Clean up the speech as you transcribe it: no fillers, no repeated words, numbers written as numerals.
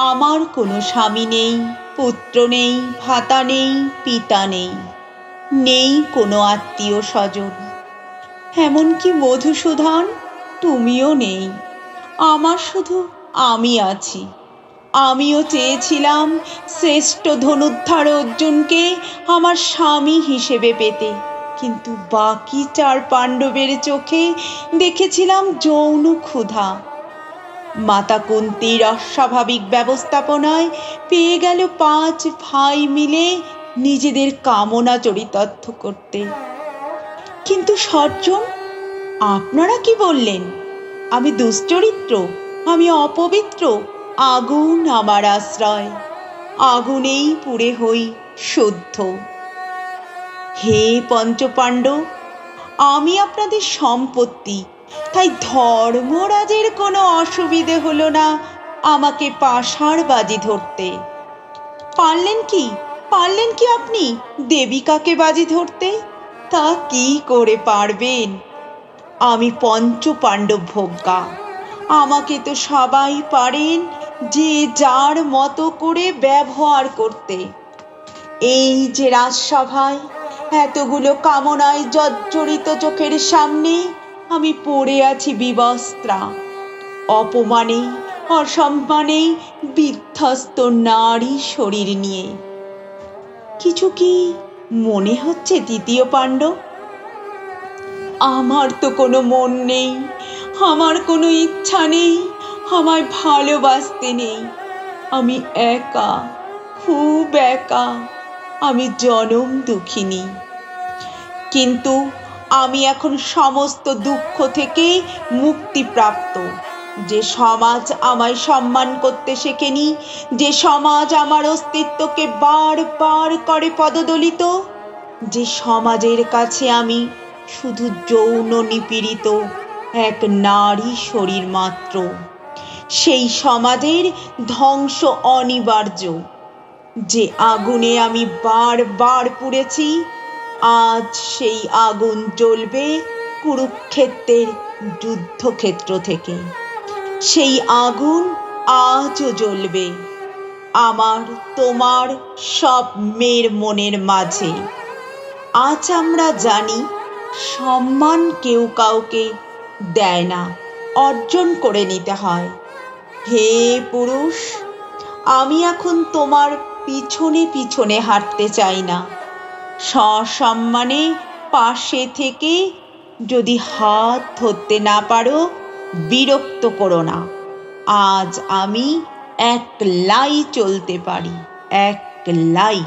আমার কোনো স্বামী নেই, পুত্র নেই, ভাতা নেই, পিতা নেই, নেই কোনো আত্মীয় স্বজন। এমনকি মধুসূদন, তুমিও নেই। আমার শুধু আমি আছি। আমিও চেয়েছিলাম শ্রেষ্ঠ ধনুর্ধর অর্জুনকে আমার স্বামী হিসেবে পেতে, কিন্তু বাকি 4 পাণ্ডবের চোখে দেখেছিলাম যৌন ক্ষুধা। মাতা কুন্তীর অস্বাভাবিক ব্যবস্থাপনায় পেয়ে গেল 5 ভাই মিলে নিজেদের কামনা চরিতার্থ করতে। কিন্তু সজ্জন, আপনারা কি বললেন? আমি দুশ্চরিত্র, আমি অপবিত্র, আগুন আমার আশ্রয়, আগুনেই পুড়ে হই শুদ্ধ। হে পঞ্চপাণ্ডব, আমি আপনাদের সম্পত্তি, তাই ধর্মরাজের কোনো অসুবিধে হলো না আমাকে পাশার বাজি ধরতে। পারলেন কি আপনি দেবিকাকে বাজি ধরতে? তা কি করে পারবেন? আমি পঞ্চপাণ্ডব ভোগ্যা, আমাকে তো সবাই পারেন যে যার মতো করে ব্যবহার করতে। এই যে রাজসভায় এতগুলো কামনায় জর্জরিত চোখের সামনে আমি পড়ে আছি বিবস্ত্রা, অপমানে অসম্মানে বিধ্বস্ত নারী শরীর নিয়ে। কিছু কি মনে হচ্ছে তৃতীয় পাণ্ডব? আমার তো কোনো মন নেই, আমার কোনো ইচ্ছা নেই, আমায় ভালোবাসতে নেই। আমি একা, খুব একা, আমি জনম দুঃখিনী। কিন্তু আমি এখন সমস্ত দুঃখ থেকে মুক্তিপ্রাপ্ত। যে সমাজ আমায় সম্মান করতে শেখেনি, যে সমাজ আমার অস্তিত্বকে বারবার করে পদদলিত, যে সমাজের কাছে আমি শুধু যৌন নিপীড়িত এক নারী শরীর মাত্র, সেই সমাজের ধ্বংস অনিবার্য। যে আগুনে আমি বারবার পুড়েছি, আজ সেই আগুন জ্বলবে কুরুক্ষেত্রের যুদ্ধক্ষেত্র থেকে। সেই আগুন আজও জ্বলবে আমার, তোমার, সব মেয়ের মনের মাঝে। আজ আমরা জানি সম্মান কেউ কাউকে দেয় না, অর্জন করে নিতে হয়। হে পুরুষ, আমি এখন তোমার পিছনে পিছনে হাঁটতে চাই না। সসম্মানে পাশে থেকে যদি হাত ধরতে না পারো, বিরক্ত করো না। আজ আমি একলাই চলতে পারি, একলাই।